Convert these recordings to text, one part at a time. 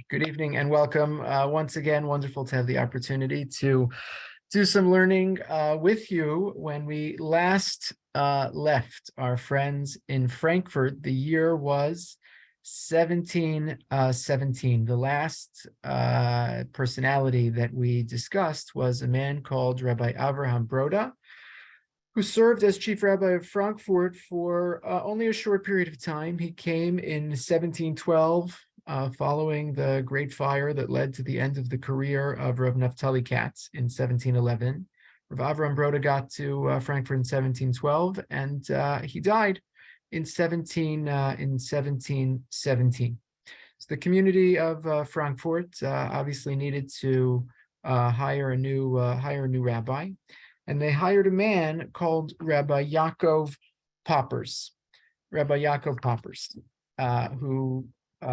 Good evening and welcome. Once again, wonderful to have the opportunity to do some learning with you. When we last left our friends in Frankfurt, the year was 1717. The last personality that we discussed was a man called Rabbi Avraham Broda, who served as chief rabbi of Frankfurt for only a short period of time. He came in 1712, following the Great Fire that led to the end of the career of Rav Naftali Katz in 1711. Rav Avraham Broda got to Frankfurt in 1712, and he died in 1717. So the community of Frankfurt obviously needed to hire a new rabbi. And they hired a man called Rabbi Yaakov Poppers, who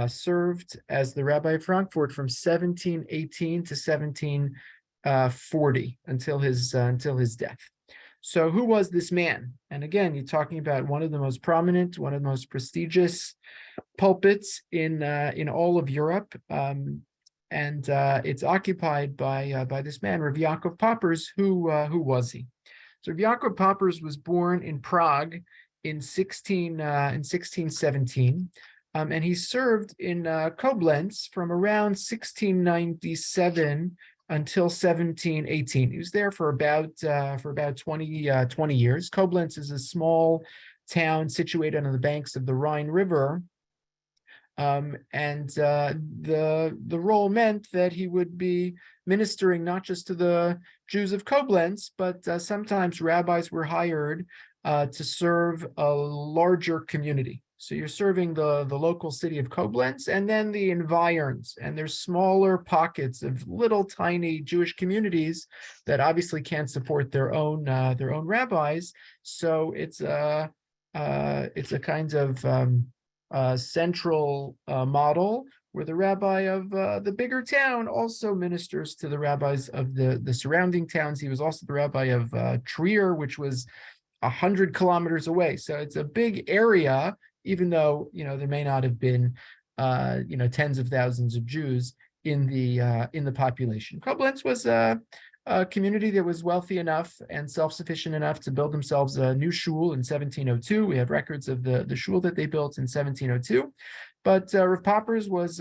served as the rabbi of Frankfurt from 1718 to 1740 until his death. So who was this man? And again, you're talking about one of the most prominent, one of the most prestigious pulpits in all of Europe. And it's occupied by this man, Rav Yaakov Poppers. Who was he? So Rav Yaakov Poppers was born in Prague in 1617, and he served in Koblenz from around 1697 until 1718. He was there for about 20 years. Koblenz is a small town situated on the banks of the Rhine River. The role meant that he would be ministering not just to the Jews of Koblenz, but sometimes rabbis were hired to serve a larger community. So you're serving the local city of Koblenz and then the environs, and there's smaller pockets of little tiny Jewish communities that obviously can't support their own rabbis. So it's a kind of central model where the rabbi of the bigger town also ministers to the rabbis of the surrounding towns. He was also the rabbi of Trier, which was 100 kilometers away. So it's a big area, even though there may not have been tens of thousands of Jews in the population. Koblenz was a community that was wealthy enough and self-sufficient enough to build themselves a new shul in 1702. We have records of the shul that they built in 1702. But Rav Poppers was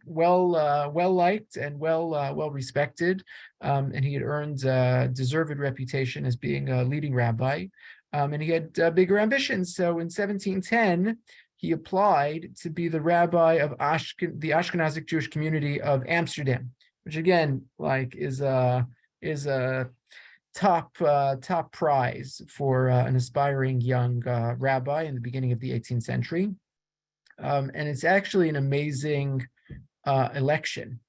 well liked and well respected, and he had earned a deserved reputation as being a leading rabbi, and he had bigger ambitions. So in 1710, he applied to be the rabbi of the Ashkenazic Jewish community of Amsterdam, which again, is a top prize for an aspiring young rabbi in the beginning of the 18th century. And it's actually an amazing election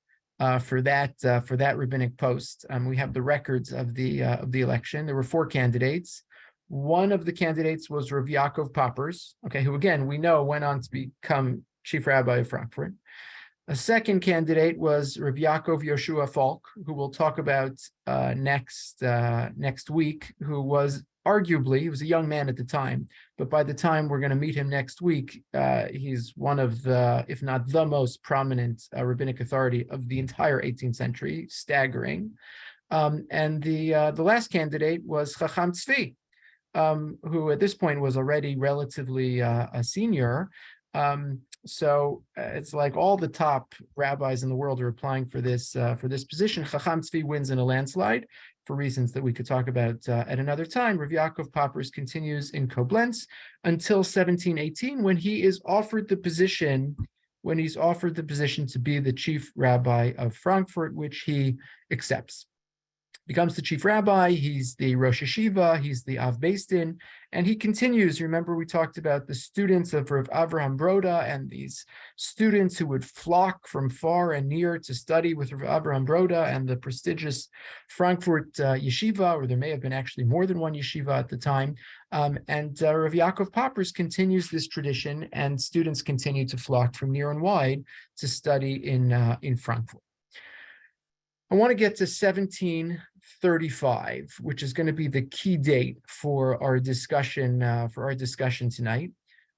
for that rabbinic post. We have the records of the election. There were 4 candidates. One of the candidates was Rav Yaakov Poppers, who again we know went on to become chief rabbi of Frankfurt. A second candidate was Rabbi Yaakov Yoshua Falk, who we'll talk about next week, who was arguably, he was a young man at the time, but by the time we're going to meet him next week, he's one of the, if not the most prominent rabbinic authority of the entire 18th century, staggering. And the last candidate was Chacham Tzvi, who at this point was already relatively a senior. So it's like all the top rabbis in the world are applying for this position. Chacham Tzvi wins in a landslide for reasons that we could talk about at another time. Rav Yaakov Poppers continues in Koblenz until 1718, when he is offered the position to be the chief rabbi of Frankfurt, which he accepts. Becomes the chief rabbi, he's the Rosh Yeshiva, he's the Av Beis Din, and he continues. Remember, we talked about the students of Rav Avraham Broda and these students who would flock from far and near to study with Rav Avraham Broda and the prestigious Frankfurt Yeshiva, or there may have been actually more than one yeshiva at the time. And Rav Yaakov Poppers continues this tradition, and students continue to flock from near and wide to study in Frankfurt. I want to get to 1735, which is going to be the key date for our discussion tonight.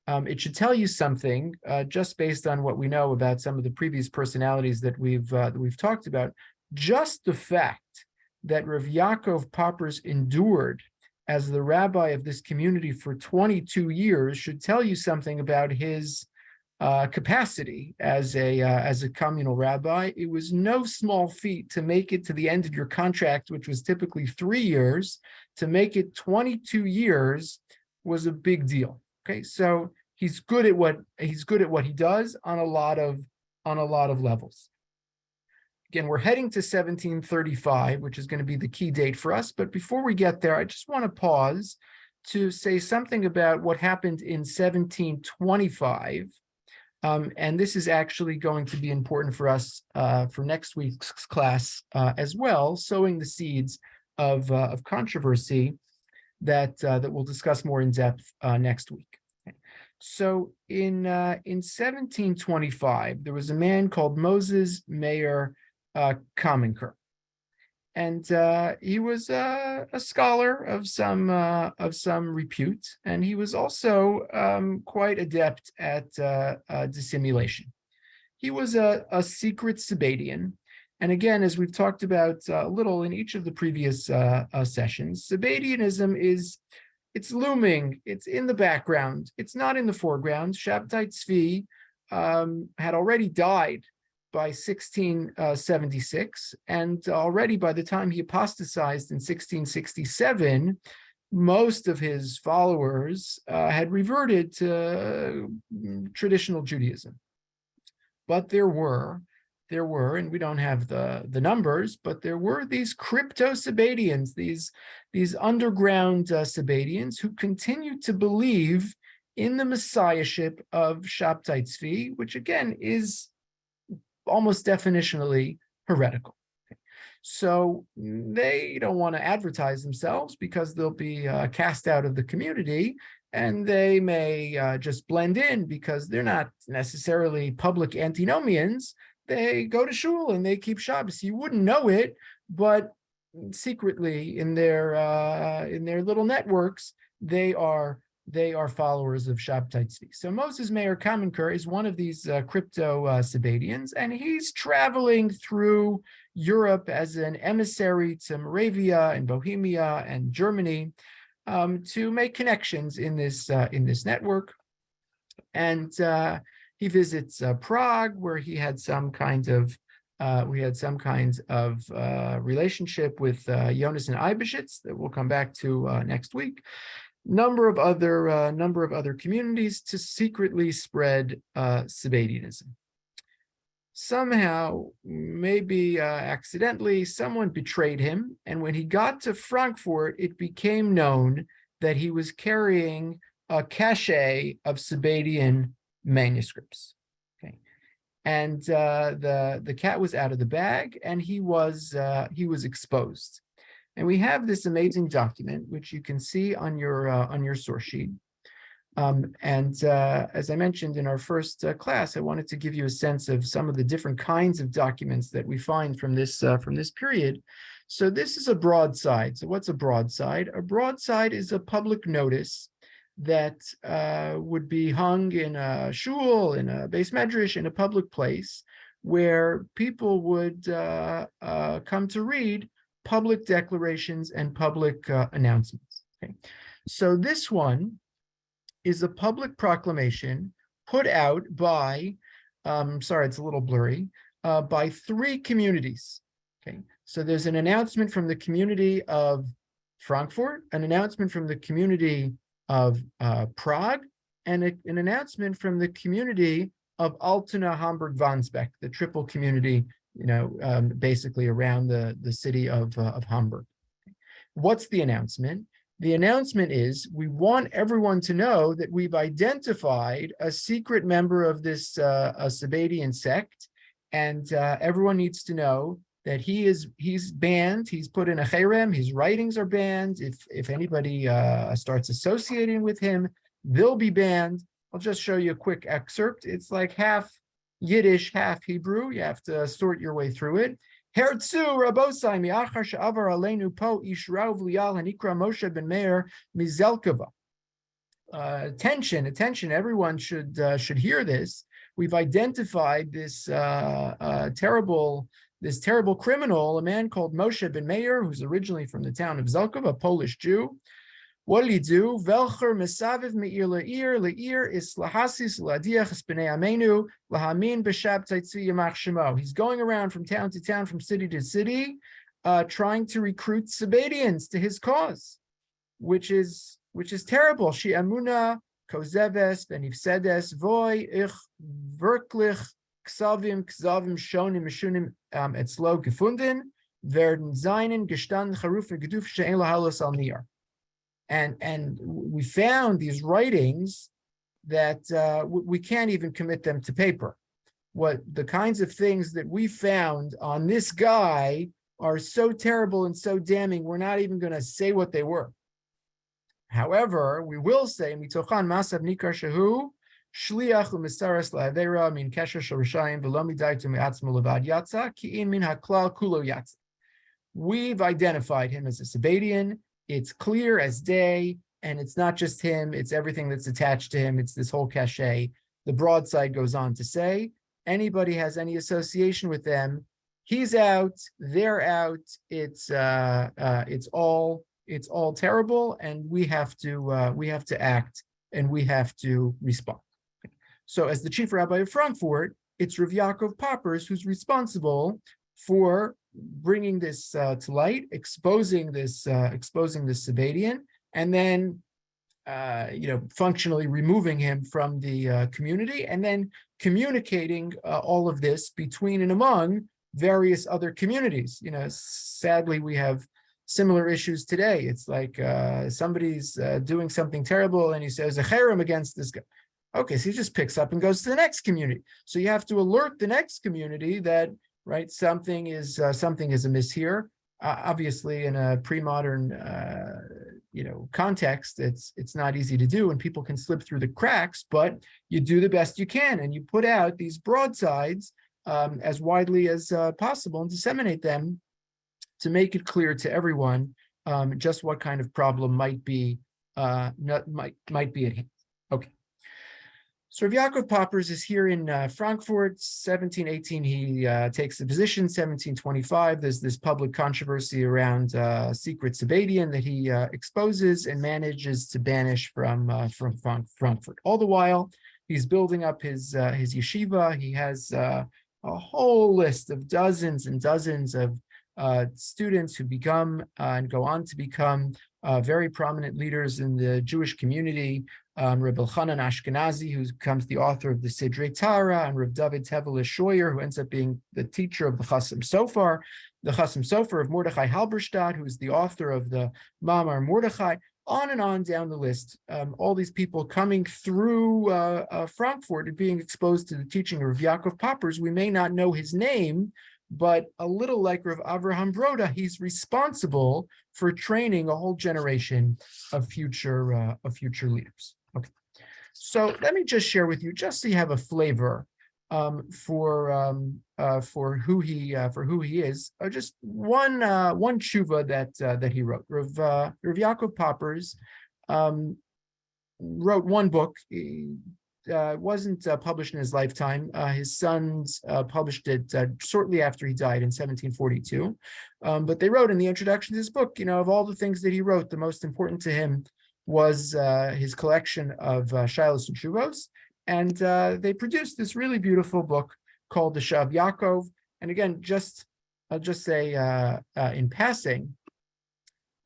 It should tell you something just based on what we know about some of the previous personalities that we've talked about. Just the fact that Rav Yaakov Poppers endured as the rabbi of this community for 22 years should tell you something about his capacity as a communal rabbi. It was no small feat to make it to the end of your contract, which was typically 3 years. To make it 22 years was a big deal. Okay, so he's good at what he does on a lot of levels. Again, we're heading to 1735, which is going to be the key date for us. But before we get there, I just want to pause to say something about what happened in 1725. And this is actually going to be important for us for next week's class as well, sowing the seeds of controversy that we'll discuss more in depth next week. Okay. So in 1725, there was a man called Moses Meir Kamenker, and he was a scholar of some repute, and he was also quite adept at dissimulation. He was a secret Sabbatean, and again, as we've talked about a little in each of the previous sessions, Sabbatianism it's looming, it's in the background, it's not in the foreground. Shabtai Tzvi had already died by 1676, and already by the time he apostatized in 1667, most of his followers had reverted to traditional Judaism. But there were, and we don't have the numbers, but there were these crypto-Sabbatians, these underground Sabbatians who continued to believe in the messiahship of Shabtai Tzvi, which again is almost definitionally heretical. Okay. So they don't want to advertise themselves because they'll be cast out of the community, and they may just blend in because they're not necessarily public antinomians. They go to shul and they keep Shabbos. You wouldn't know it, but secretly in their little networks, they are followers of Shabtai Tzvi. So Moses Meir Kamenker is one of these crypto Sabbatians, and he's traveling through Europe as an emissary to Moravia and Bohemia and Germany to make connections in this network. And he visits Prague, where he had some kind of relationship with Jonas and Eibeshitz that we'll come back to next week. Number of other communities to secretly spread Sabbatianism. Somehow, maybe accidentally, someone betrayed him, and when he got to Frankfurt, it became known that he was carrying a cache of Sabbatian manuscripts. Okay, and the cat was out of the bag, and he was exposed. And we have this amazing document, which you can see on your source sheet. As I mentioned in our first class, I wanted to give you a sense of some of the different kinds of documents that we find from this period. So this is a broadside. So what's a broadside? A broadside is a public notice that would be hung in a shul, in a beis medrash, in a public place, where people would come to read public declarations and public announcements. Okay, so this one is a public proclamation put out by, sorry, it's a little blurry, by 3 communities. Okay, so there's an announcement from the community of Frankfurt, an announcement from the community of Prague, and an announcement from the community of Altona, Hamburg, Wandsbek, the triple community, basically around the city of Hamburg. What's the announcement? The announcement is, we want everyone to know that we've identified a secret member of this Sabbatian sect, and everyone needs to know that he's banned. He's put in a cherem. His writings are banned. If anybody starts associating with him, they'll be banned. I'll just show you a quick excerpt. It's like half Yiddish, half Hebrew. You have to sort your way through it. Herzu Rabosai mi'achar she'avar aleinu po ish ra'u v'lial hanikra Moshe ben Meir mizelkova. attention, everyone should hear this. We've identified this terrible criminal, a man called Moshe ben Meir, who's originally from the town of Zelkov, a Polish Jew. What did he do? Velcher mesaviv meir leir is lahasis ladiach b'nei amenu lahamin b'shab tzvi yamach shemo. He's going around from town to town, from city to city, trying to recruit Sabadians to his cause, which is terrible. She amuna kozeves benifsedes voy ich wirklich ksavim shonim mishunim etzlo gefunden werden seinen gestanden charufe geduf she'en lahalos al nir. And we found these writings that we can't even commit them to paper. What the kinds of things that we found on this guy are so terrible and so damning, we're not even going to say what they were. However, we will say, mitochan masav nikar shehu shliach u'misaras la'avera min kesher shel rishayim v'lo midaytu me'atzmo levad yatsa ki in min haklal kulo yatsa. We've identified him as a Sabadian. It's clear as day, and it's not just him, it's everything that's attached to him. It's this whole cachet. The broadside goes on to say, anybody has any association with them, he's out, they're out, it's all terrible, and we have to act, and we have to respond. So as the chief rabbi of Frankfurt, it's Rav Yaakov Poppers who's responsible for bringing this to light, exposing this Sabadian, and then functionally removing him from the community, and then communicating all of this between and among various other communities. Sadly, we have similar issues today. It's like somebody's doing something terrible, and he says a cherem against this guy. Okay, so he just picks up and goes to the next community. So you have to alert the next community that, right, something is amiss here. Obviously, in a pre-modern context, it's not easy to do, and people can slip through the cracks. But you do the best you can, and you put out these broadsides as widely as possible and disseminate them to make it clear to everyone just what kind of problem might be at hand. Okay. So Rav Yaakov Poppers is here in Frankfurt, 1718. He takes the position. 1725, there's this public controversy around secret Sabadian that he exposes and manages to banish from Frankfurt. All the while, he's building up his yeshiva. He has a whole list of dozens and dozens of students who become and go on to become very prominent leaders in the Jewish community. Rabbi Elchanan Ashkenazi, who becomes the author of the Sidrei Tara, and Rav David Tevel Shoyer, who ends up being the teacher of the Chasam Sofer of Mordechai Halberstadt, who is the author of the Ma'amar Mordechai, on and on down the list. All these people coming through Frankfurt and being exposed to the teaching of Rav Yaakov Poppers. We may not know his name, but a little like Rav Avraham Broda, he's responsible for training a whole generation of future leaders. Okay, so let me just share with you, just so you have a flavor for who he is. Just one tshuva that he wrote. Rav Yaakov Poppers wrote one book. It wasn't published in his lifetime. His sons published it shortly after he died in 1742. But they wrote in the introduction to this book, of all the things that he wrote, the most important to him was his collection of Shilos and Shuvos. And they produced this really beautiful book called the Shav Yaakov. And again, I'll just say in passing,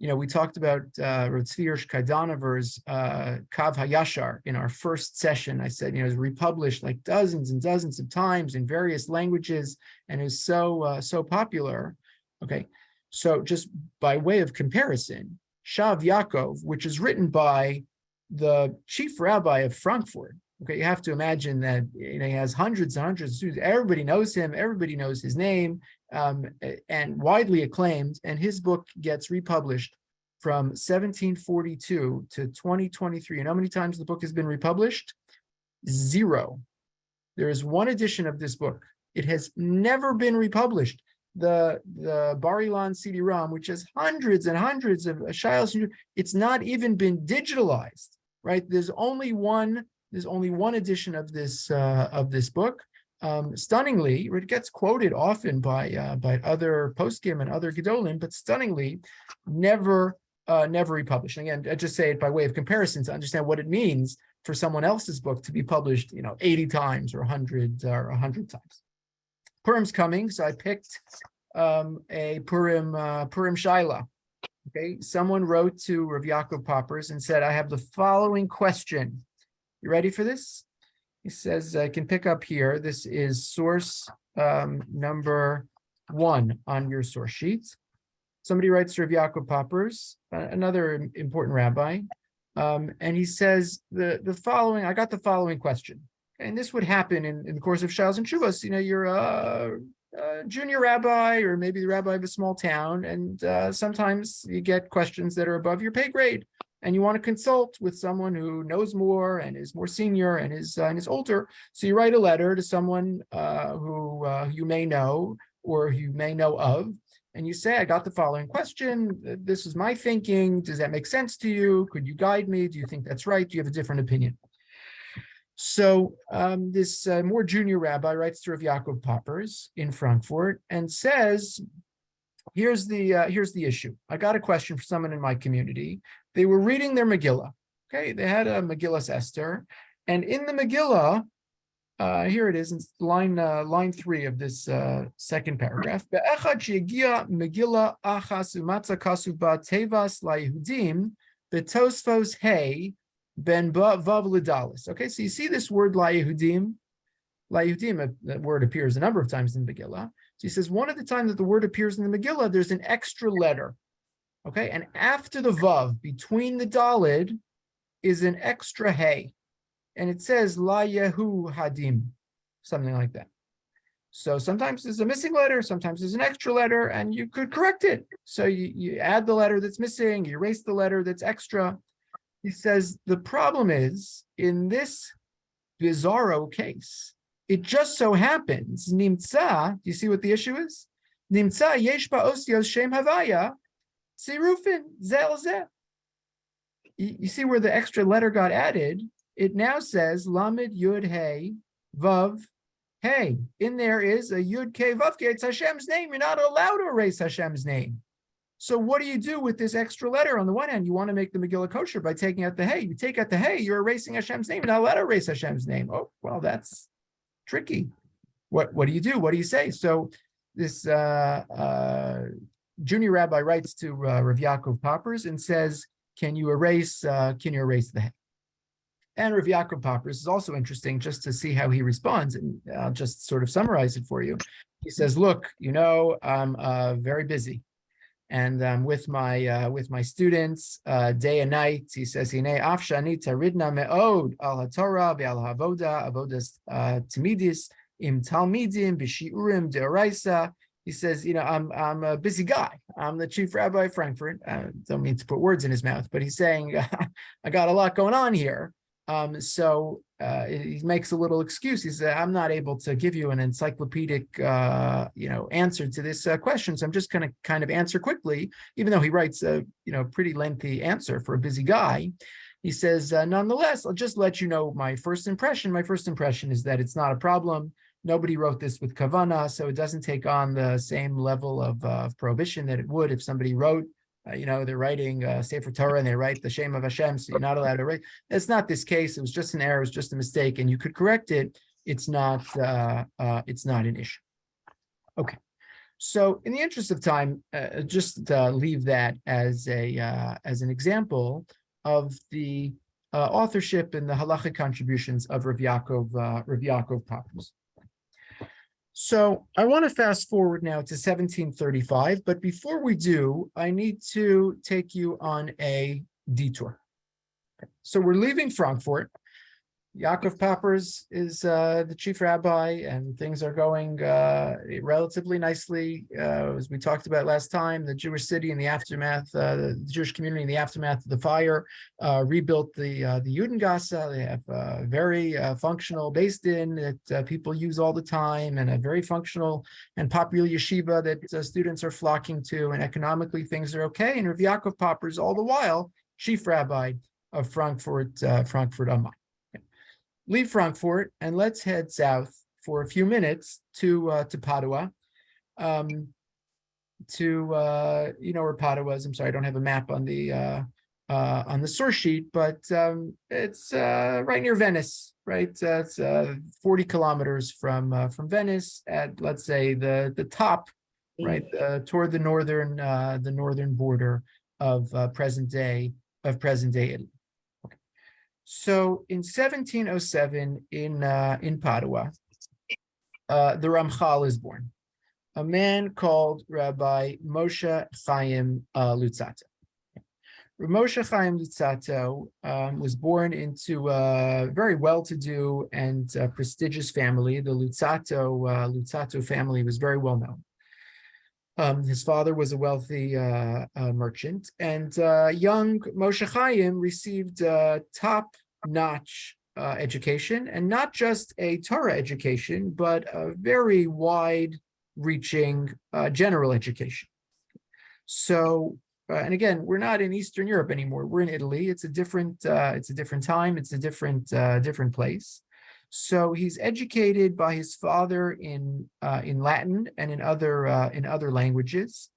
we talked about Rav Tzvi Hirsch Kaidanover's Kav HaYashar in our first session. I said, it was republished like dozens and dozens of times in various languages, and is so popular. Okay, so just by way of comparison, Shav Yaakov, which is written by the chief rabbi of Frankfurt. Okay, you have to imagine that he has hundreds and hundreds of students. Everybody knows him. Everybody knows his name, and widely acclaimed. And his book gets republished from 1742 to 2023. And how many times the book has been republished? 0. There is one edition of this book. It has never been republished. The Bar Ilan CD-ROM, which has hundreds and hundreds of shilos, it's not even been digitalized. right? There's only one edition of this book. Stunningly, it gets quoted often by other poskim and other gedolim, but stunningly, never republished. And again, I just say it by way of comparison to understand what it means for someone else's book to be published, 80 times or 100 times. Purim's coming, so I picked a Purim Shaila. Okay, someone wrote to Rav Yaakov Poppers and said, "I have the following question." You ready for this? He says, I can pick up here. This is source number 1 on your source sheet. Somebody writes to Rav Yaakov Poppers, another important rabbi, and he says the following. I got the following question, and this would happen in the course of Shals and Shuvas. You're a junior rabbi, or maybe the rabbi of a small town, and sometimes you get questions that are above your pay grade, and you want to consult with someone who knows more and is more senior and is older. So you write a letter to someone who you may know or you may know of, and you say, "I got the following question. This is my thinking. Does that make sense to you? Could you guide me? Do you think that's right? Do you have a different opinion?" So this more junior rabbi writes to Rav Yaakov Poppers in Frankfurt and says, here's the issue. I got a question for someone in my community. They were reading their Megillah. Okay, they had a Megillas Esther, and in the Megillah, here it is, in line 3 of this second paragraph. Be'echad she'egia Megillah achas umatza kasuv ba tevas laYehudim betosfos hey ben vav l'dalis. Okay, so you see this word laYehudim. laYehudim, that word appears a number of times in the Megillah. So he says one of the times that the word appears in the Megillah, there's an extra letter. Okay, and after the vav, between the dalid, is an extra hey, and it says la yehu hadim, something like that. So sometimes there's a missing letter, sometimes there's an extra letter, and you could correct it. So you add the letter that's missing, you erase the letter that's extra. He says the problem is, in this bizarro case, it just so happens, nimtza, do you see what the issue is? Nimtza yesh ba'osios shem havaya, tzirufin zel zeh. You see where the extra letter got added? It now says lamed yud hey vav hey. In there is a yud k vav k. It's Hashem's name. You're not allowed to erase Hashem's name. So what do you do with this extra letter? On the one hand, you want to make the Megillah kosher by taking out the hey. You take out the hey, you're erasing Hashem's name. You're not allowed to erase Hashem's name. Oh, well, that's tricky. What do you do? What do you say? So this junior rabbi writes to Rav Yaakov Poppers and says, can you erase the hey? And Rav Yaakov Poppers is also interesting just to see how he responds. And I'll just sort of summarize it for you. He says, look, I'm very busy. And with my students day and night. He says, "Hinei af shani taridna me'od al haTorah ve'al ha'avoda avodas timidis im talmidim b'shiurim de'oraisa." He says, I'm a busy guy. I'm the chief rabbi of Frankfurt. I don't mean to put words in his mouth, but he's saying, I got a lot going on here. So he makes a little excuse. He said, I'm not able to give you an encyclopedic, answer to this question. So I'm just going to kind of answer quickly, even though he writes a, pretty lengthy answer for a busy guy. He says, nonetheless, I'll just let you know my first impression. My first impression is that it's not a problem. Nobody wrote this with kavana, so it doesn't take on the same level of prohibition that it would if somebody wrote. They're writing Sefer Torah and they write the Shem of Hashem, so you're not allowed to write. That's not this case. It was just an error. It was just a mistake, and you could correct it. It's not an issue. Okay. So, in the interest of time, just leave that as an example of the authorship and the halachic contributions of Rav Yaakov Poppers. So I want to fast forward now to 1735, but before we do, I need to take you on a detour. So we're leaving Frankfurt. Yaakov Poppers is the chief rabbi, and things are going relatively nicely. As we talked about last time, the Jewish city in the aftermath, the Jewish community in the aftermath of the fire, rebuilt the Judengasse. They have a very functional Beis Din that people use all the time, and a very functional and popular yeshiva that students are flocking to, and economically things are okay. And Rav Yaakov Poppers, all the while, chief rabbi Frankfurt, Frankfurt am Main. Okay. Leave Frankfurt and let's head south for a few minutes to Padua. You know where Padua is. I'm sorry, I don't have a map on the source sheet, but it's right near Venice, right? It's 40 kilometers from Venice at, let's say, the top, right, toward the northern border of present day Italy. Okay. So in 1707 in Padua, the Ramchal is born, a man called Rabbi Moshe Chaim Luzzatto. Moshe Chaim Luzzatto was born into a very well-to-do and prestigious family. The Luzzatto family was very well known. His father was a wealthy merchant, and young Moshe Chaim received top-notch education, and not just a Torah education, but a very wide-reaching general education. So, and again, we're not in Eastern Europe anymore. We're in Italy. It's a different time. It's a different place. So he's educated by his father in Latin and in other languages,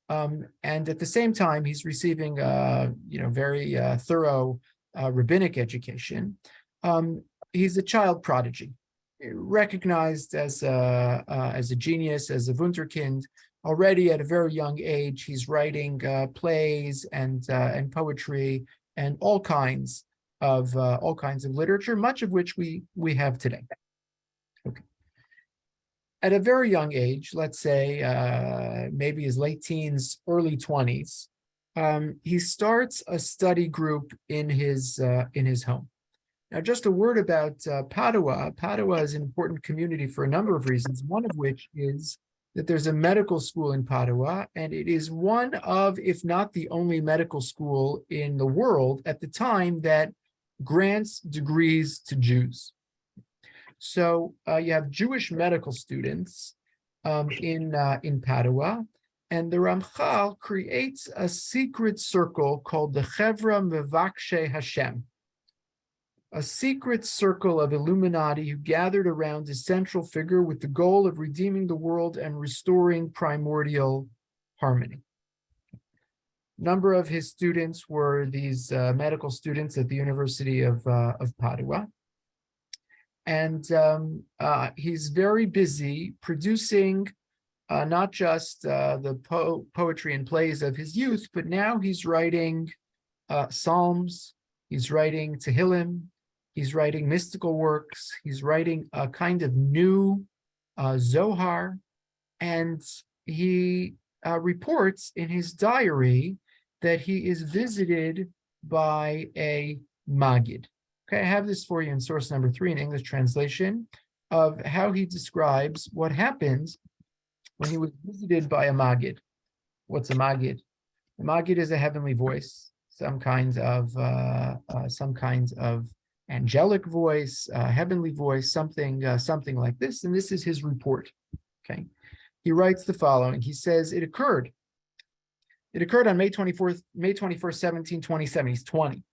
and at the same time he's receiving very thorough rabbinic education. He's a child prodigy, recognized as a genius, as a wunderkind. Already at a very young age, he's writing plays and poetry and all kinds of literature, much of which we have today. Okay. At a very young age, let's say maybe his late teens, early 20s, he starts a study group in his home. Now, just a word about Padua. Padua is an important community for a number of reasons, one of which is that there's a medical school in Padua, and it is one of, if not the only medical school in the world at the time that grants degrees to Jews. So you have Jewish medical students in Padua, and the Ramchal creates a secret circle called the Chevra Mevakshe Hashem, a secret circle of Illuminati who gathered around a central figure with the goal of redeeming the world and restoring primordial harmony. A number of his students were these medical students at the University of Padua. And he's very busy producing not just the poetry and plays of his youth, but now he's writing psalms, he's writing Tehillim, he's writing mystical works, he's writing a kind of new Zohar, and he reports in his diary that he is visited by a Maggid. Okay, I have this for you in source number 3 in English translation of how he describes what happens when he was visited by a Maggid. What's a Maggid? A Maggid is a heavenly voice, some kinds of angelic voice, heavenly voice, something like this. And this is his report. Okay, he writes the following. He says, It occurred on May 21st, 1727. He's 20.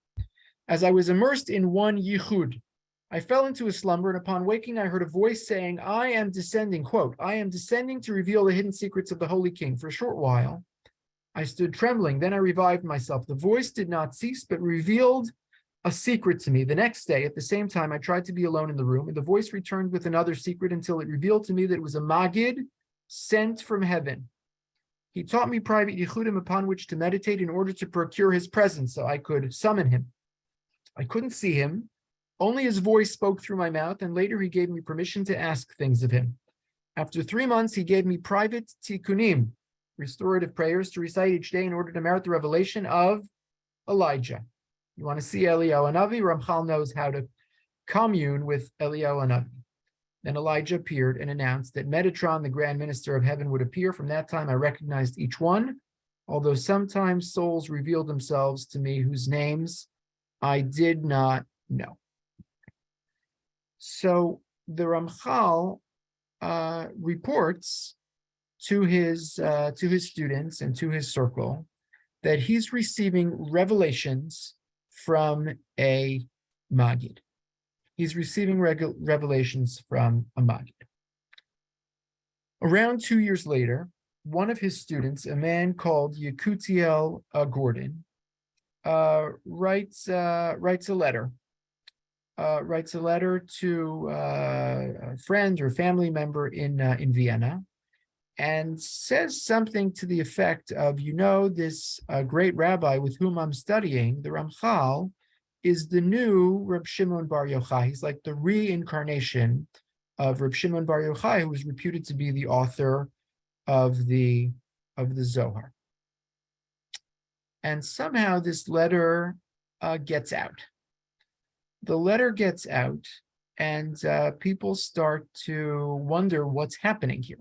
As I was immersed in one yichud, I fell into a slumber, and upon waking, I heard a voice saying, I am descending, quote, I am descending to reveal the hidden secrets of the Holy King. For a short while, I stood trembling. Then I revived myself. The voice did not cease, but revealed a secret to me. The next day, at the same time, I tried to be alone in the room, and the voice returned with another secret until it revealed to me that it was a Maggid sent from heaven. He taught me private yichudim upon which to meditate in order to procure his presence so I could summon him. I couldn't see him. Only his voice spoke through my mouth, and later he gave me permission to ask things of him. After 3 months, he gave me private tikkunim, restorative prayers to recite each day in order to merit the revelation of Elijah. You want to see Eliyahu Hanavi? Ramchal knows how to commune with Eliyahu Hanavi. Then Elijah appeared and announced that Metatron, the Grand Minister of Heaven, would appear. From that time, I recognized each one, although sometimes souls revealed themselves to me whose names I did not know. So the Ramchal reports to his students and to his circle that he's receiving revelations from a Maggid. He's receiving revelations from a Maggid. Around 2 years later, one of his students, a man called Yekutiel Gordon, writes a letter. Writes a letter to a friend or family member in Vienna, and says something to the effect of, this great rabbi with whom I'm studying, the Ramchal, is the new Reb Shimon Bar Yochai. He's like the reincarnation of Reb Shimon Bar Yochai, who was reputed to be the author of the Zohar. And somehow this letter gets out. The letter gets out, and people start to wonder what's happening here.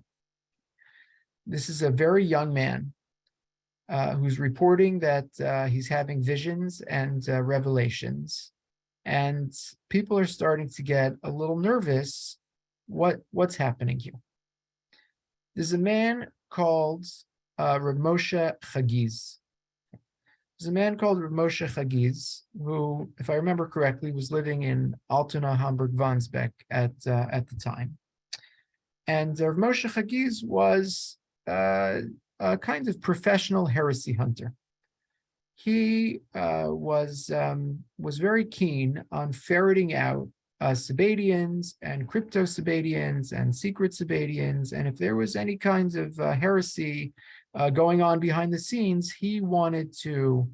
This is a very young man who's reporting that he's having visions and revelations, and people are starting to get a little nervous. What's happening here? There's a man called Rav Moshe Chagiz. There's a man called Rav Moshe Chagiz who, if I remember correctly, was living in Altona, Hamburg, Wandsbek at the time. And Rav Moshe Chagiz was a kind of professional heresy hunter. He was very keen on ferreting out Sabbateans and crypto Sabbateans and secret Sabbateans, and if there was any kinds of heresy going on behind the scenes, he wanted to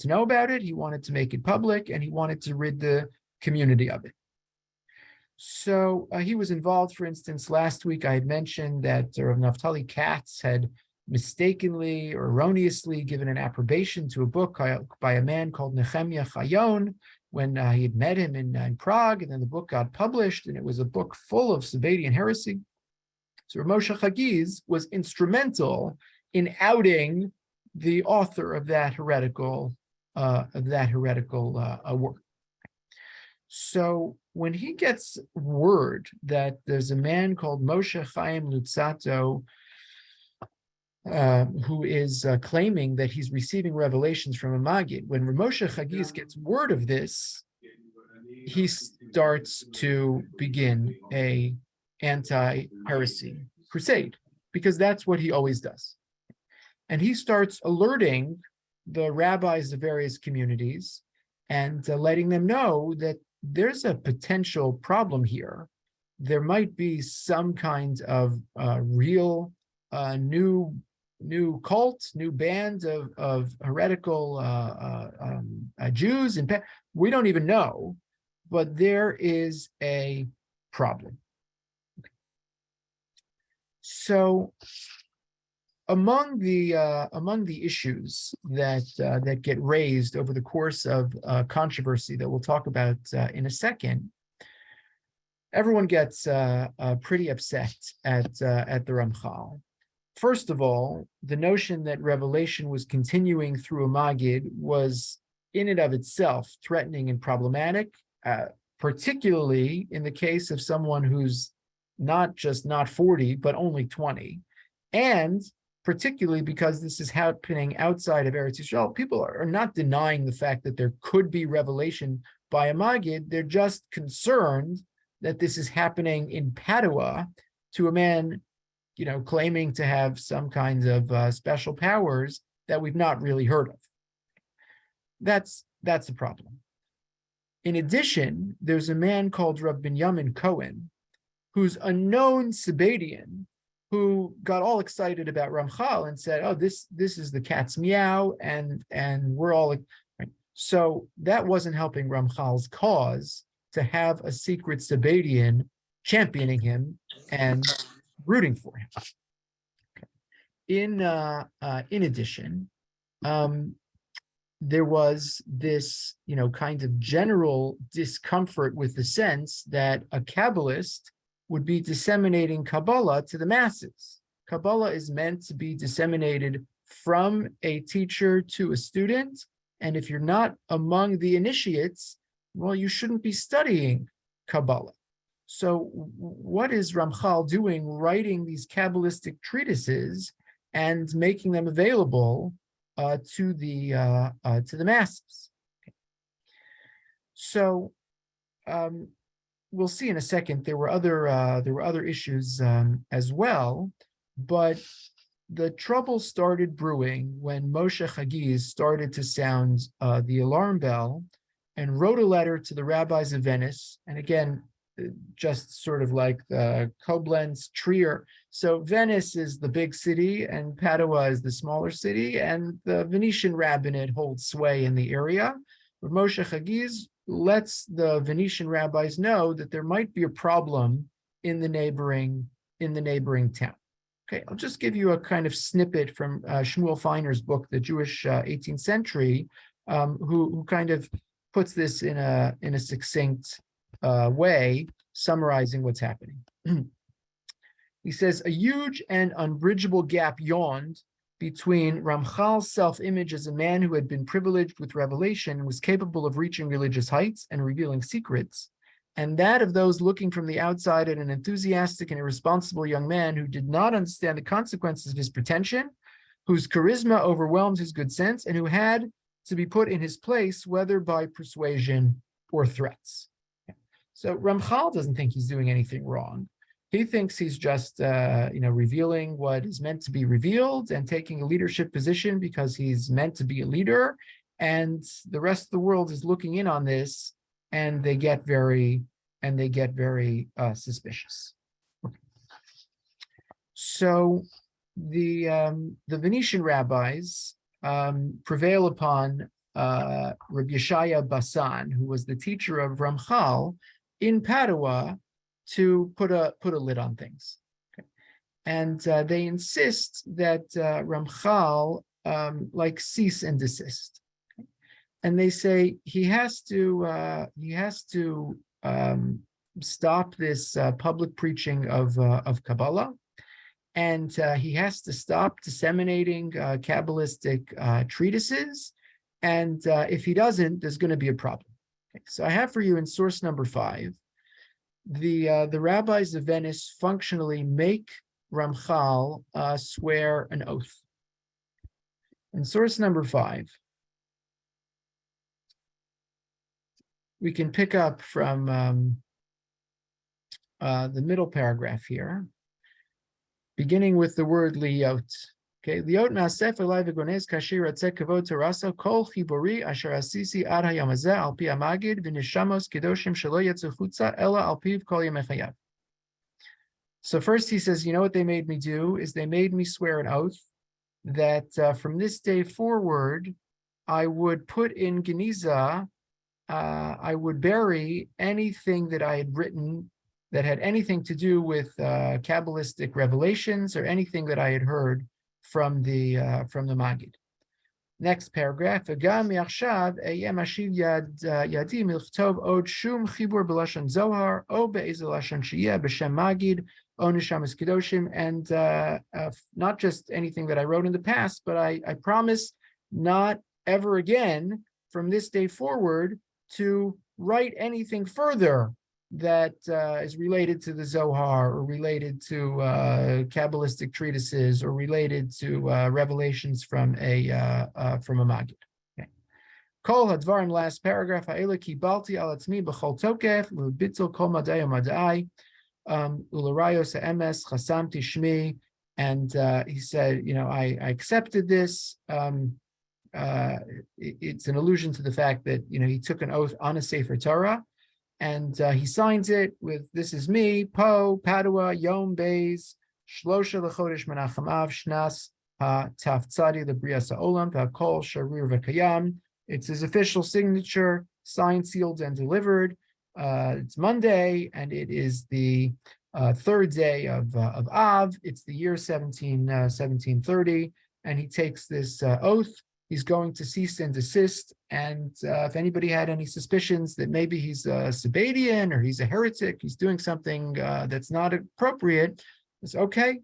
know about it. He wanted to make it public, and he wanted to rid the community of it. So he was involved. For instance, last week I had mentioned that Rav Naftali Katz had mistakenly or erroneously given an approbation to a book by a man called Nehemiah Chayon when he had met him in Prague, and then the book got published, and it was a book full of Sabbatian heresy. So Rav Moshe Chagiz was instrumental in outing the author of that heretical work. So when he gets word that there's a man called Moshe Chaim Lutzato who is claiming that he's receiving revelations from a Maggid, when Rav Moshe Chagiz gets word of this, he starts to begin a anti-heresy crusade, because that's what he always does. And he starts alerting the rabbis of various communities and letting them know that there's a potential problem here. There might be some kind of real new cult, new band of heretical Jews. And we don't even know, but there is a problem. So among the issues that get raised over the course of controversy that we'll talk about in a second, everyone gets pretty upset at the Ramchal. First of all, the notion that revelation was continuing through a Maggid was in and of itself threatening and problematic, particularly in the case of someone who's not just not 40, but only 20. And particularly because this is happening outside of Eretz Yisrael, people are not denying the fact that there could be revelation by a Maggid. They're just concerned that this is happening in Padua to a man, claiming to have some kinds of special powers that we've not really heard of. That's the problem. In addition, there's a man called Rav Binyamin Cohen, who's a known Sabbatian, who got all excited about Ramchal and said, "Oh, this is the cat's meow," and we're all right. So that wasn't helping Ramchal's cause to have a secret Sabbatian championing him and rooting for him. In addition, there was this, kind of general discomfort with the sense that a Kabbalist would be disseminating Kabbalah to the masses. Kabbalah is meant to be disseminated from a teacher to a student, and if you're not among the initiates, well, you shouldn't be studying Kabbalah. So what is Ramchal doing, writing these Kabbalistic treatises and making them available to the masses? So we'll see in a second. There were other issues as well, but the trouble started brewing when Moshe Chagiz started to sound the alarm bell and wrote a letter to the rabbis of Venice. And again, just sort of like the Koblenz, Trier. So Venice is the big city and Padua is the smaller city, and the Venetian rabbinate holds sway in the area. But Moshe Chagiz lets the Venetian rabbis know that there might be a problem in the neighboring town. Okay, I'll just give you a kind of snippet from Shmuel Feiner's book, The Jewish 18th Century, who kind of puts this in a succinct way, summarizing what's happening. He says, a huge and unbridgeable gap yawned between Ramchal's self-image as a man who had been privileged with revelation and was capable of reaching religious heights and revealing secrets, and that of those looking from the outside at an enthusiastic and irresponsible young man who did not understand the consequences of his pretension, whose charisma overwhelmed his good sense, and who had to be put in his place, whether by persuasion or threats. So Ramchal doesn't think he's doing anything wrong. He thinks he's just, revealing what is meant to be revealed and taking a leadership position because he's meant to be a leader. And the rest of the world is looking in on this, and they get very suspicious. Okay. So the Venetian rabbis prevail upon Rabbi Yeshaya Basan, who was the teacher of Ramchal in Padua, to put a lid on things. Okay. And they insist that Ramchal cease and desist. Okay. And they say he has to stop this public preaching of Kabbalah, and he has to stop disseminating Kabbalistic treatises. And if he doesn't, there's going to be a problem. Okay. So I have for you in source number 5, the rabbis of Venice functionally make Ramchal swear an oath. In source number 5, we can pick up from the middle paragraph here, beginning with the word liot. Okay, liot ma'asef elai v'gonez kashir atzeh kavod terasa kol chibori asher asisi ad hayam hazeh al pi hamagid v'neshamos kedoshim shelo yetzu chutza ela al piv kol yemei chayav. So first he says, you know what they made me do is they made me swear an oath that from this day forward, I would put in Geniza, I would bury anything that I had written that had anything to do with Kabbalistic revelations or anything that I had heard from the Maggid. Next paragraph. V'gam mi'achshav eyeh mashiv yadi milchtov od shum chibur b'lashon Zohar o be'ezel lashon sheyeh b'shem Maggid o neshamas kedoshim, and not just anything that I wrote in the past, but I promise not ever again from this day forward to write anything further that is related to the Zohar or related to Kabbalistic treatises or related to revelations from a Maggid. Okay. Kol hadvarim, last paragraph. Ha'ela kibalti al atzmi b'chol tokef u'bitzel kol madai u'madai u'larayos ha'emes chasamti shmi. And he said, I accepted this. It's an allusion to the fact that he took an oath on a Sefer Torah. And he signs it with, this is me, Po, Padua, Yom Beis, Shlosha L'chodesh Menachem Av, Shnas HaTaftzadi L'Brias HaOlam, V'Hakol Sharir V'Kayam. It's his official signature, signed, sealed, and delivered. It's Monday, and it is the third day of Av. It's the year 1730, and he takes this oath. He's going to cease and desist. And if anybody had any suspicions that maybe he's a Sabbatean or he's a heretic, he's doing something that's not appropriate, it's okay.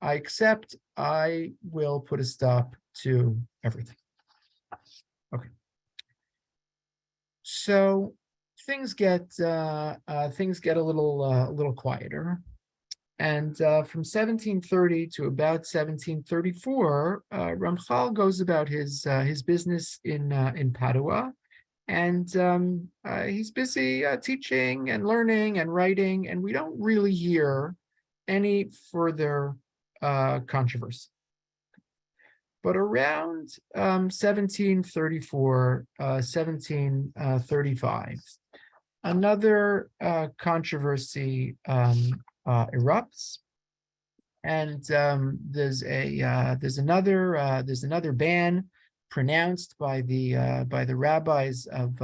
I accept. I will put a stop to everything. Okay. So things get a little quieter. And from 1730 to about 1734, Ramchal goes about his business in Padua, And he's busy teaching and learning and writing, and we don't really hear any further controversy. But around 1734, 1735, another controversy erupts, and there's another ban pronounced by the rabbis of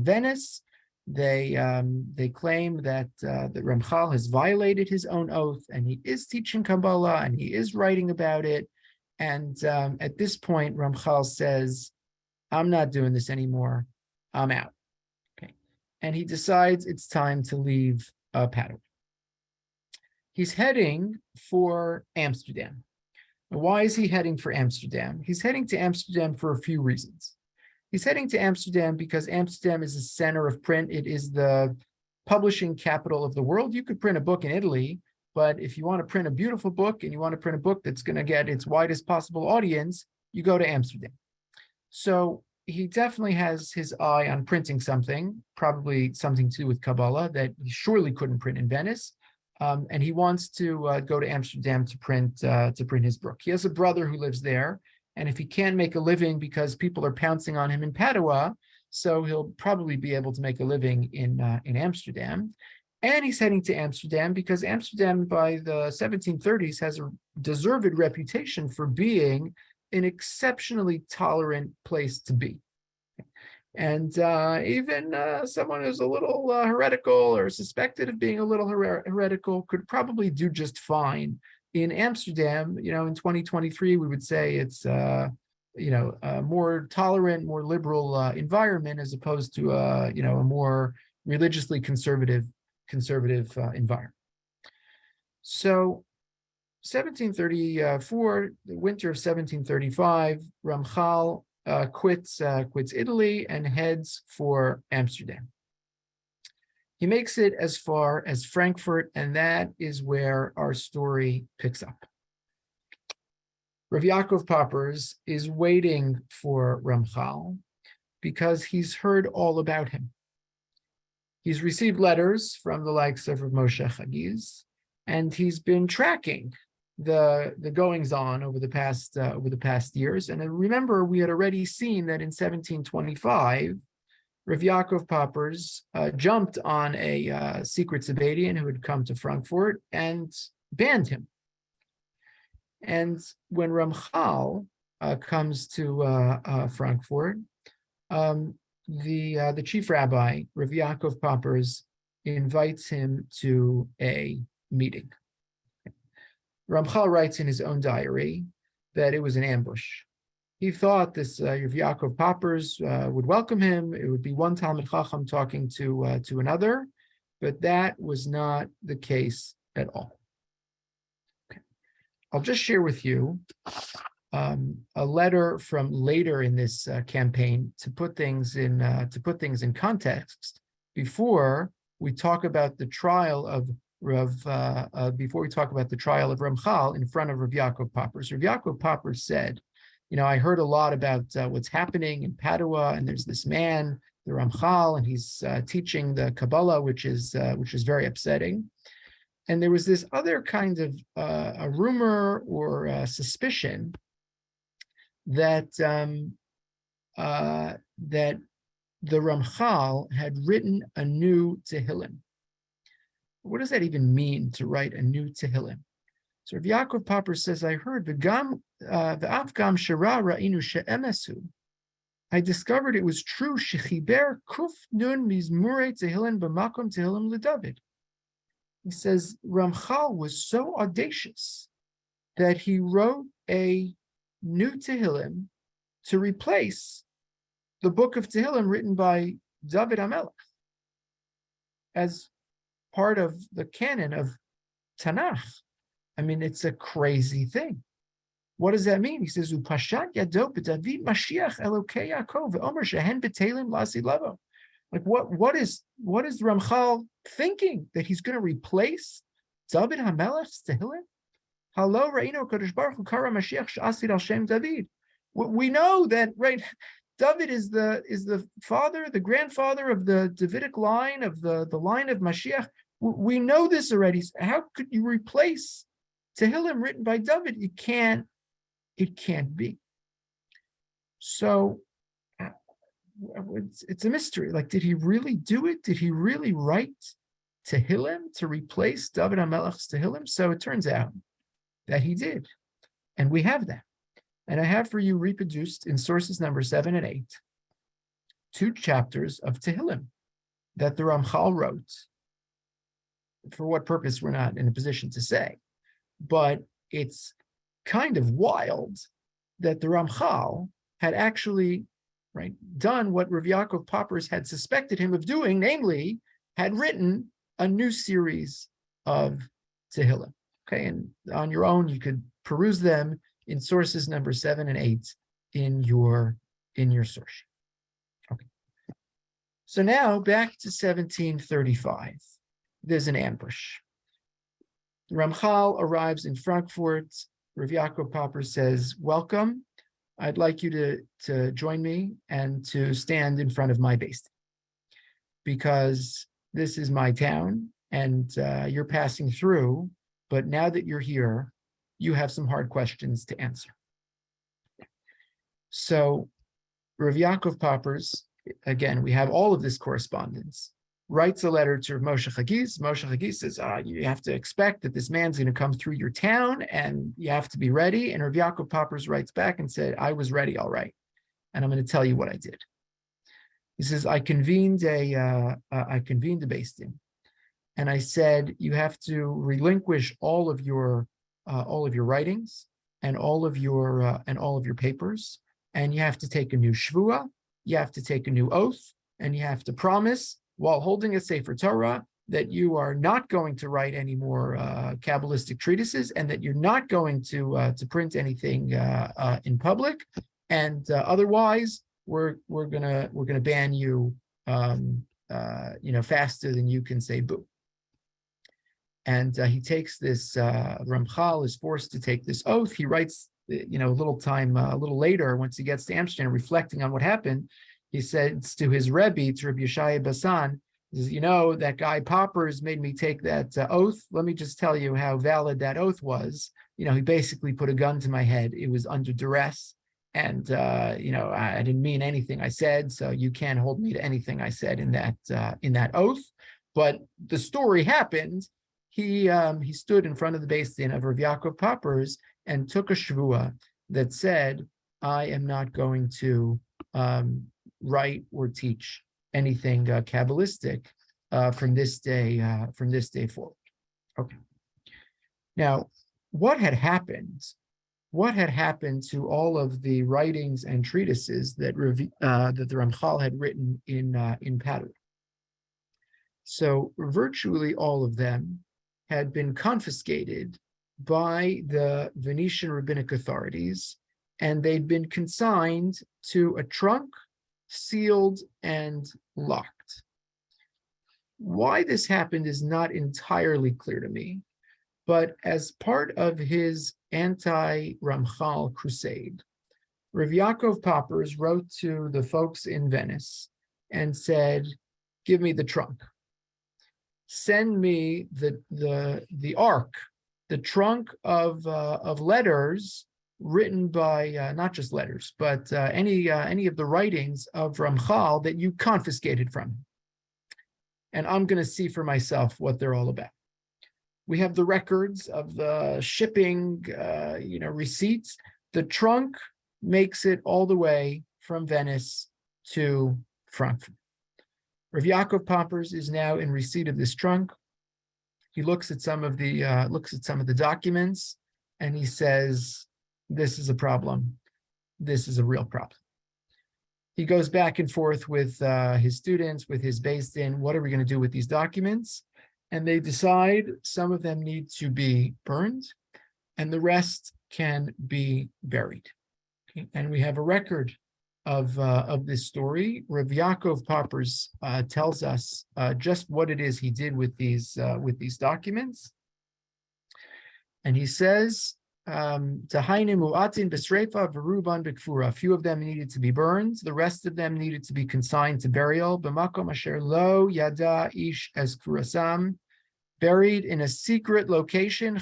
Venice. They claim that Ramchal has violated his own oath, and he is teaching Kabbalah, and he is writing about it. And at this point, Ramchal says, "I'm not doing this anymore. I'm out." Okay, and he decides it's time to leave Padua. He's heading for Amsterdam. Now, why is he heading for Amsterdam? He's heading to Amsterdam for a few reasons. He's heading to Amsterdam because Amsterdam is the center of print. It is the publishing capital of the world. You could print a book in Italy, but if you want to print a beautiful book and you want to print a book that's going to get its widest possible audience, you go to Amsterdam. So he definitely has his eye on printing something, probably something to do with Kabbalah that he surely couldn't print in Venice. And he wants to go to Amsterdam to print his book. He has a brother who lives there, and if he can't make a living because people are pouncing on him in Padua, so he'll probably be able to make a living in Amsterdam. And he's heading to Amsterdam because Amsterdam, by the 1730s, has a deserved reputation for being an exceptionally tolerant place to be. And even someone who's a little heretical or suspected of being a little heretical could probably do just fine in Amsterdam. In 2023, we would say it's a more tolerant, more liberal environment as opposed to a more religiously conservative environment. So 1734, the winter of 1735, Ramchal quits Italy and heads for Amsterdam. He makes it as far as Frankfurt, and that is where our story picks up. Rav Yaakov Poppers is waiting for Ramchal because he's heard all about him. He's received letters from the likes of Rav Moshe Chagiz, and he's been tracking the goings on over the past years. And remember, we had already seen that in 1725, Rav Yaakov Poppers jumped on a secret Sabbatean who had come to Frankfurt and banned him. And when Ramchal comes to Frankfurt, the chief rabbi, Rav Yaakov Poppers, invites him to a meeting. Ramchal writes in his own diary that it was an ambush. He thought this Rav Yaakov Poppers would welcome him. It would be one Talmid Chacham talking to another, but that was not the case at all. Okay. I'll just share with you a letter from later in this campaign to put things in context before we talk about the trial of Ramchal in front of Rav Yaakov Poppers. Rav Yaakov Poppers said, I heard a lot about what's happening in Padua, and there's this man, the Ramchal, and he's teaching the Kabbalah, which is very upsetting. And there was this other kind of a rumor or a suspicion that that the Ramchal had written a new Tehillim. What does that even mean, to write a new Tehillim? So Rav Yaakov Poppers says, I heard I discovered it was true. Shechiber kuf nun mizmurei Tehillim b'makom Tehillim leDavid. He says Ramchal was so audacious that he wrote a new Tehillim to replace the book of Tehillim written by David HaMelech as part of the canon of Tanakh. I mean, it's a crazy thing. What does that mean? He says, "Upashat yado b'David Mashiach Elokei Yaakov ve'omer shehen b'Teilim la'asid levo." Like, what is Ramchal thinking, that he's going to replace David HaMelech's Tehillim? Halo Reino Kadosh Baruch Hu Kara Mashiach She'asid Al Shem David. We know that, right? David is the father, the grandfather of the Davidic line, of the line of Mashiach. We know this already. How could you replace Tehillim written by David? It can't be. So it's a mystery. Like, did he really do it? Did he really write Tehillim to replace David HaMelech's Tehillim? So it turns out that he did. And we have that. And I have for you reproduced in sources number 7 and 8, 2 chapters of Tehillim that the Ramchal wrote. For what purpose, we're not in a position to say. But it's kind of wild that the Ramchal had actually done what Rav Yaakov Poppers had suspected him of doing, namely, had written a new series of Tehillim. Okay, and on your own, you could peruse them in sources number 7 and 8 in your source. Okay. So now back to 1735. There's an ambush. Ramchal arrives in Frankfurt. Rav Yaakov Popper says, "Welcome. I'd like you to join me and to stand in front of my beis, because this is my town and you're passing through. But now that you're here, you have some hard questions to answer." So Rav Yaakov Poppers, again, we have all of this correspondence, writes a letter to Moshe Chagiz. Moshe Chagiz says, you have to expect that this man's going to come through your town and you have to be ready. And Rav Yaakov Poppers writes back and said, I was ready, all right. And I'm going to tell you what I did. He says, I convened a beis din, and I said, you have to relinquish all of your writings and all of your papers, and you have to take a new shvua, you have to take a new oath, and you have to promise while holding a Sefer Torah that you are not going to write any more Kabbalistic treatises, and that you're not going to print anything in public, and otherwise we're gonna ban you, faster than you can say boo. And he takes this. Ramchal is forced to take this oath. He writes, a little later, once he gets to Amsterdam, reflecting on what happened. He says to his Rebbe, to Rabbi Yosie Levine, he says, that guy Poppers made me take that oath. Let me just tell you how valid that oath was. He basically put a gun to my head. It was under duress. And, I didn't mean anything I said, so you can't hold me to anything I said in that oath. But the story happened. He stood in front of the beis din of Rav Yaakov Poppers and took a shvua that said, I am not going to write or teach anything Kabbalistic from this day forward. Okay. Now, what had happened to all of the writings and treatises that the Ramchal had written in Padua? So virtually all of them had been confiscated by the Venetian rabbinic authorities, and they'd been consigned to a trunk, sealed and locked. Why this happened is not entirely clear to me, but as part of his anti-Ramchal crusade, Rav Yaakov Poppers wrote to the folks in Venice and said, give me the trunk. Send me the ark, the trunk of letters written by not just letters, but any of the writings of Ramchal that you confiscated from him. And I'm going to see for myself what they're all about. We have the records of the shipping, receipts. The trunk makes it all the way from Venice to Frankfurt. Rav Yaakov Poppers is now in receipt of this trunk. He looks at some of the documents, and he says, "This is a problem. This is a real problem." He goes back and forth with his students, with his beis din. What are we going to do with these documents? And they decide some of them need to be burned, and the rest can be buried. Okay? And we have a record of this story. Rav Yaakov Poppers tells us just what it is he did with these documents. And he says A few of them needed to be burned. The rest of them needed to be consigned to burial. Buried in a secret location.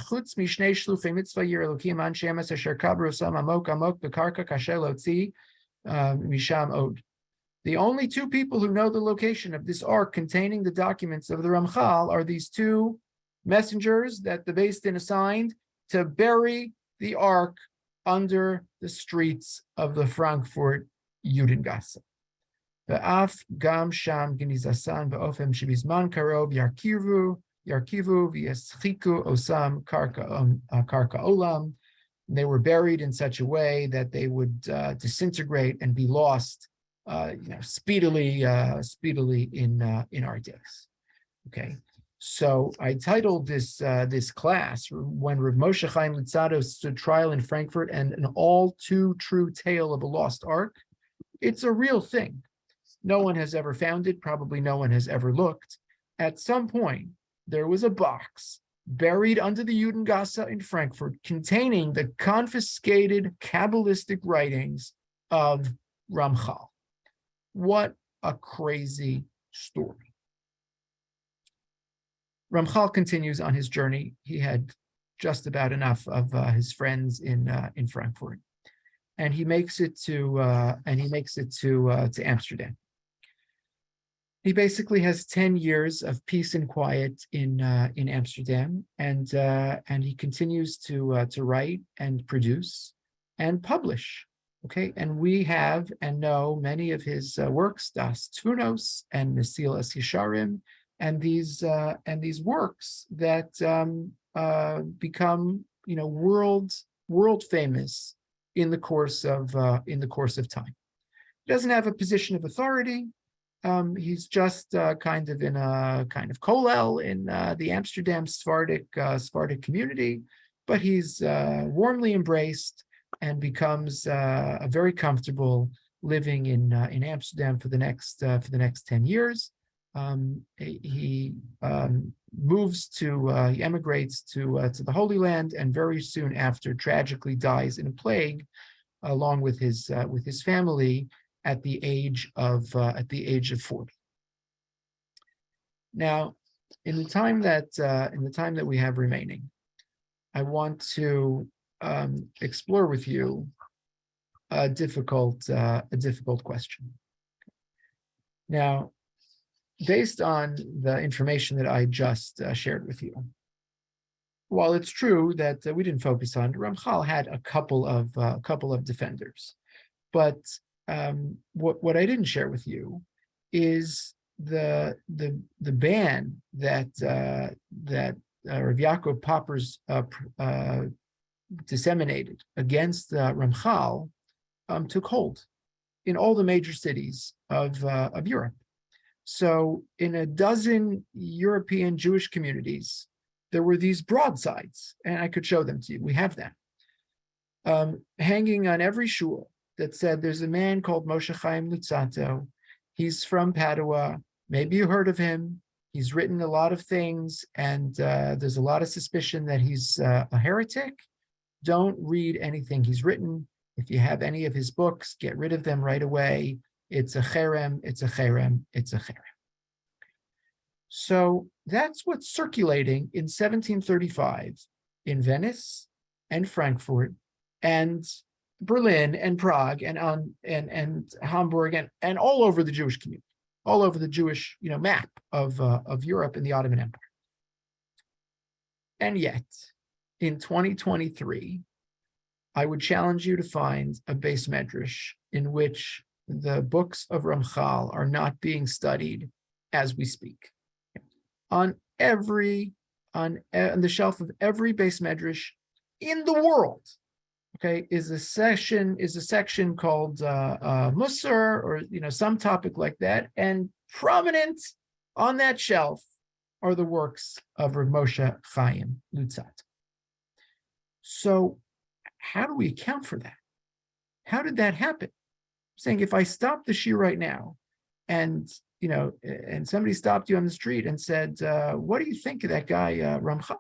The only two people who know the location of this ark containing the documents of the Ramchal are these two messengers that the Beis Din assigned to bury the ark under the streets of the Frankfurt Judengasse. Ve'af gam sham genizasan be'ofem shebizman karov yarkivu v'yeschiku osam karka olam. They were buried in such a way that they would disintegrate and be lost, speedily in our days. Okay, so I titled this class "When Rav Moshe Chaim Luzzatto Stood Trial in Frankfurt and an All Too True Tale of a Lost Ark." It's a real thing. No one has ever found it. Probably no one has ever looked. At some point, there was a box buried under the Judengasse in Frankfurt containing the confiscated Kabbalistic writings of Ramchal. What a crazy story. Ramchal continues on his journey. He had just about enough of his friends in Frankfurt, and he makes it to Amsterdam. He basically has 10 years of peace and quiet in Amsterdam, and he continues to write and produce and publish. Okay, and we have and know many of his works, Das Tfunos and Mesilas Yesharim, and these works that become world famous in the course of time. He doesn't have a position of authority. He's just kind of in a kind of kollel in the Amsterdam Sephardic community, but he's warmly embraced and becomes very comfortable living in Amsterdam for the next 10 years. He emigrates to the Holy Land, and very soon after, tragically dies in a plague, along with his family at the age of 40. Now, in the time that we have remaining, I want to explore with you a difficult question. Now, based on the information that I just shared with you, while it's true that we didn't focus on, Ramchal had a couple of defenders, but what I didn't share with you is the ban that Rav Yaakov Poppers disseminated against Ramchal took hold in all the major cities of Europe. So in a dozen European Jewish communities, there were these broadsides, and I could show them to you. We have them hanging on every shul that said, there's a man called Moshe Chaim Luzzatto. He's from Padua. Maybe you heard of him. He's written a lot of things, and there's a lot of suspicion that he's a heretic. Don't read anything he's written. If you have any of his books, get rid of them right away. It's a cherem, it's a cherem, it's a cherem. So that's what's circulating in 1735 in Venice and Frankfurt and Berlin and Prague and Hamburg and all over the Jewish community, all over the Jewish map of Europe and the Ottoman Empire. And yet, in 2023, I would challenge you to find a beis medrash in which the books of Ramchal are not being studied as we speak. On the shelf of every beis medrash in the world, okay, is a section called Musar, or some topic like that, and prominent on that shelf are the works of Rav Moshe Chaim Luzzatto. So, how do we account for that? How did that happen? I'm saying, if I stop the shiur right now, and somebody stopped you on the street and said, "What do you think of that guy Ramchal?"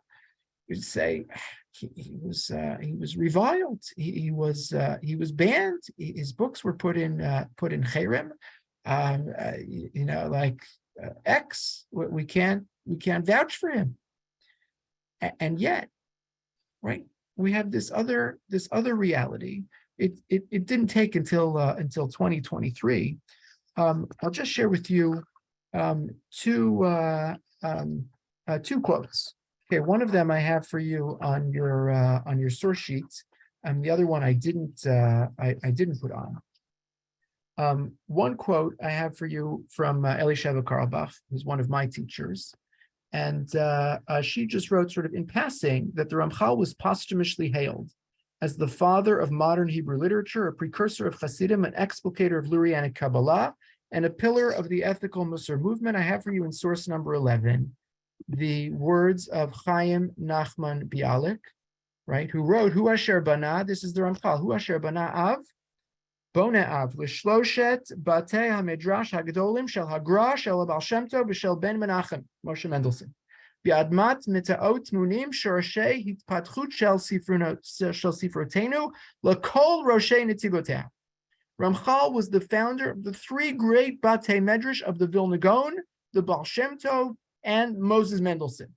You'd say, he was reviled. He was banned. His books were put in cherem. Like X. We can't vouch for him. And yet, right, we have this other reality. It didn't take until 2023. I'll just share with you two quotes. Okay, one of them I have for you on your source sheets, and the other one I didn't put on. One quote I have for you from Elisheva Karlbach, who's one of my teachers, and she just wrote sort of in passing that the Ramchal was posthumously hailed as the father of modern Hebrew literature, a precursor of Hasidim, an explicator of Lurianic Kabbalah, and a pillar of the ethical Musar movement. I have for you in source number 11 the words of Chaim Nachman Bialik, right, who wrote, Hu Asher Bana, this is the Ramchal, Hu Asher Bana Av, Bona Av, L'shloshet Batei HaMidrash HaGedolim Shel Hagra Shel Baal Shem Tov V'Shel Ben Menachem, Moshe Mendelssohn. Biadmat Mitaot Munim Shorashei Hitpatchut Shel Sifrotenu L'Kol Roshei Netivoteh. Ramchal was the founder of the three great Batei Medrash of the Vilna Gaon, the Baal Shem Tov, and Moses Mendelssohn.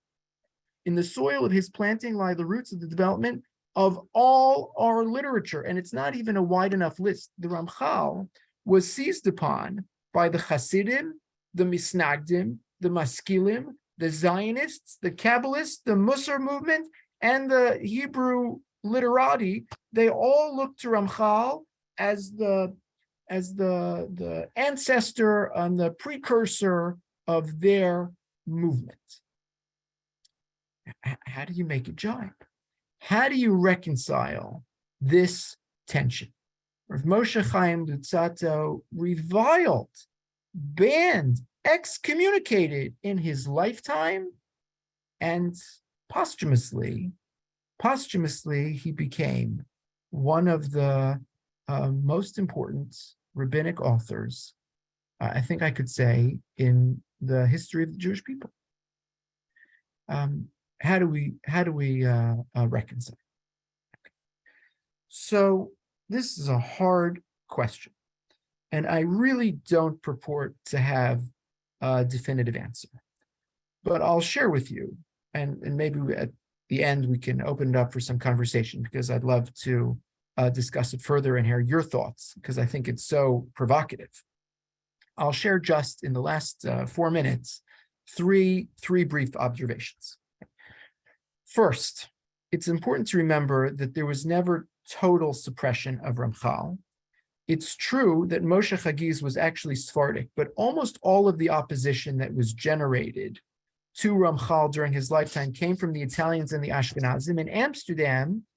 In the soil of his planting lie the roots of the development of all our literature, and it's not even a wide enough list. The Ramchal was seized upon by the Hasidim, the Misnagdim, the Maskilim, the Zionists, the Kabbalists, the Musar movement, and the Hebrew literati. They all looked to Ramchal as the ancestor and the precursor of their movement. How do you make it jibe? How do you reconcile this tension? Rav Moshe Chaim Luzzatto reviled, banned, excommunicated in his lifetime, and posthumously he became one of the most important rabbinic authors, I think I could say, in the history of the Jewish people. How do we reconcile? So this is a hard question, and I really don't purport to have a definitive answer, but I'll share with you, and maybe at the end we can open it up for some conversation, because I'd love to discuss it further and hear your thoughts, because I think it's so provocative. I'll share just in the last 4 minutes three brief observations. First, it's important to remember that there was never total suppression of Ramchal. It's true that Moshe Chagiz was actually Sephardic, but almost all of the opposition that was generated to Ramchal during his lifetime came from the Italians and the Ashkenazim. In Amsterdam,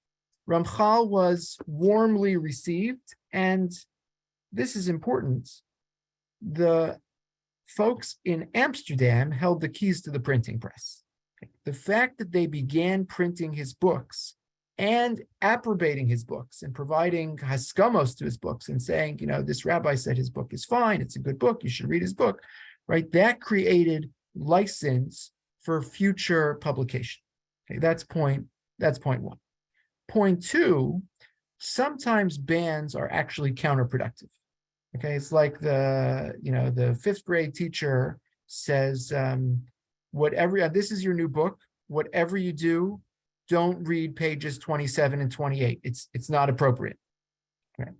Ramchal was warmly received, and this is important. The folks in Amsterdam held the keys to the printing press. The fact that they began printing his books and approbating his books and providing haskamos to his books and saying, this rabbi said his book is fine, it's a good book, you should read his book, right? That created license for future publication. Okay, that's point one. Point two, sometimes bans are actually counterproductive. Okay, it's like the fifth grade teacher says, this is your new book, whatever you do, don't read pages 27 and 28. It's not appropriate. Okay.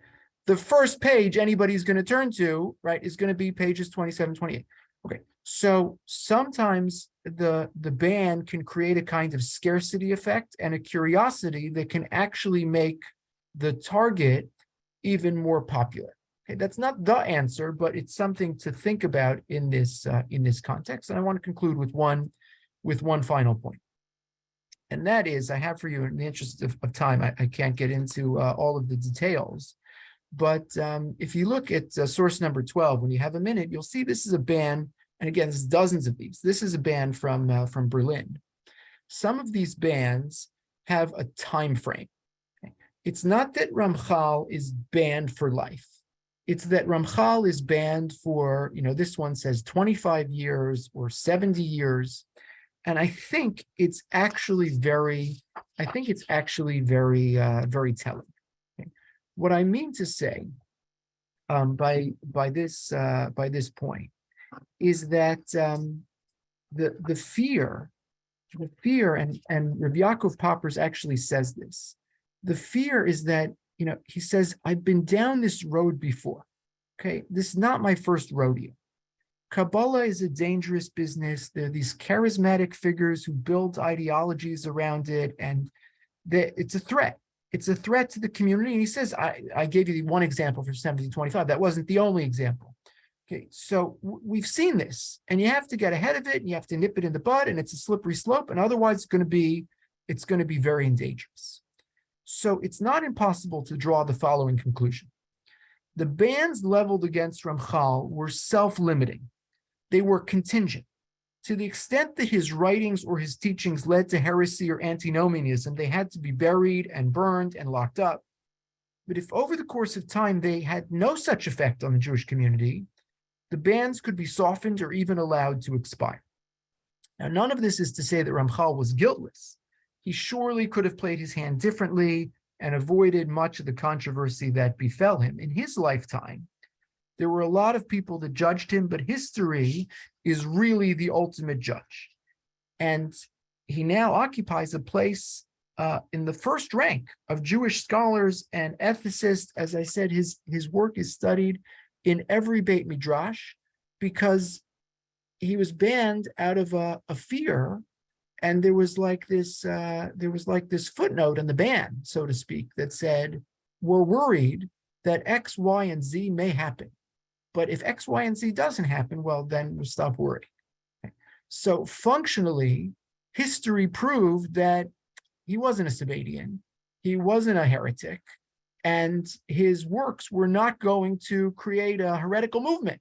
The first page anybody's going to turn to, right, is going to be pages 27, 28. Okay, so sometimes the ban can create a kind of scarcity effect and a curiosity that can actually make the target even more popular. Okay, that's not the answer, but it's something to think about in this context. And I want to conclude with one final point. And that is, I have for you, in the interest of time, I can't get into all of the details, but if you look at source number 12, when you have a minute, you'll see this is a ban, and again, there's dozens of these. This is a ban from Berlin. Some of these bans have a time frame. Okay? It's not that Ramchal is banned for life. It's that Ramchal is banned for, this one says 25 years or 70 years. And I think it's actually very I think it's actually very telling. Okay. What I mean to say by this point is that the fear, and Rabbi Yaakov Poppers actually says this. The fear is that, he says, I've been down this road before. Okay, this is not my first rodeo. Kabbalah is a dangerous business. There are these charismatic figures who build ideologies around it, and it's a threat. It's a threat to the community. And he says, I gave you one example for 1725. That wasn't the only example. Okay, so we've seen this, and you have to get ahead of it, and you have to nip it in the bud, and it's a slippery slope, and otherwise it's going to be very dangerous. So it's not impossible to draw the following conclusion. The bans leveled against Ramchal were self-limiting. They were contingent. To the extent that his writings or his teachings led to heresy or antinomianism, they had to be buried and burned and locked up. But if over the course of time they had no such effect on the Jewish community, the bans could be softened or even allowed to expire. Now, none of this is to say that Ramchal was guiltless. He surely could have played his hand differently and avoided much of the controversy that befell him. In his lifetime, there were a lot of people that judged him, but history is really the ultimate judge. And he now occupies a place in the first rank of Jewish scholars and ethicists. As I said, his work is studied in every Beit Midrash because he was banned out of a fear. And there was like this footnote in the ban, so to speak, that said, we're worried that X, Y, and Z may happen. But if X, Y, and Z doesn't happen, well, then we'll stop worrying. Okay. So functionally, history proved that he wasn't a Sabbatian, he wasn't a heretic, and his works were not going to create a heretical movement.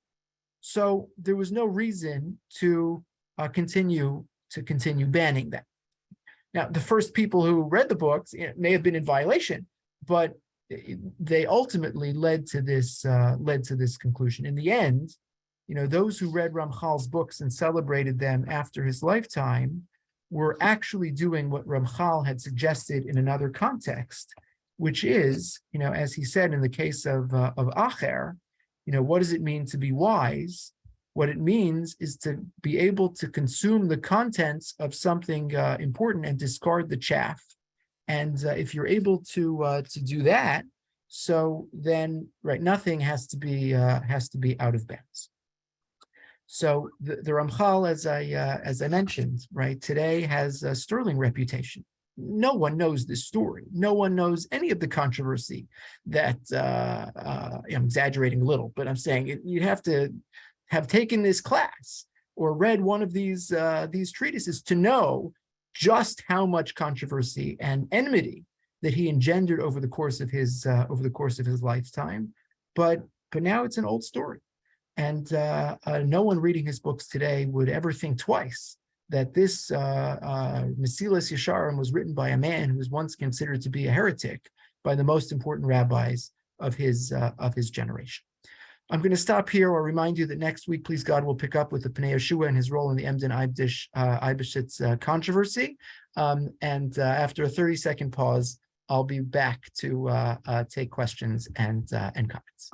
So there was no reason to continue banning them. Now, the first people who read the books may have been in violation, but they ultimately led to this conclusion. In the end, those who read Ramchal's books and celebrated them after his lifetime were actually doing what Ramchal had suggested in another context, which is, as he said in the case of Acher, what does it mean to be wise? What it means is to be able to consume the contents of something important and discard the chaff. And if you're able to do that, so then nothing has to be out of bounds. So the Ramchal, as I mentioned, today has a sterling reputation. No one knows this story. No one knows any of the controversy that I'm exaggerating a little, but I'm saying you'd have to have taken this class or read one of these treatises to know just how much controversy and enmity that he engendered over the course of his lifetime. But now it's an old story, and no one reading his books today would ever think twice that this Mesilas Yesharim was written by a man who was once considered to be a heretic by the most important rabbis of his generation. I'm going to stop here. I'll remind you that next week, please God, we'll pick up with the Pnei Yeshua and his role in the Emden Eibeshitz controversy. And after a 30-second pause, I'll be back to take questions and comments.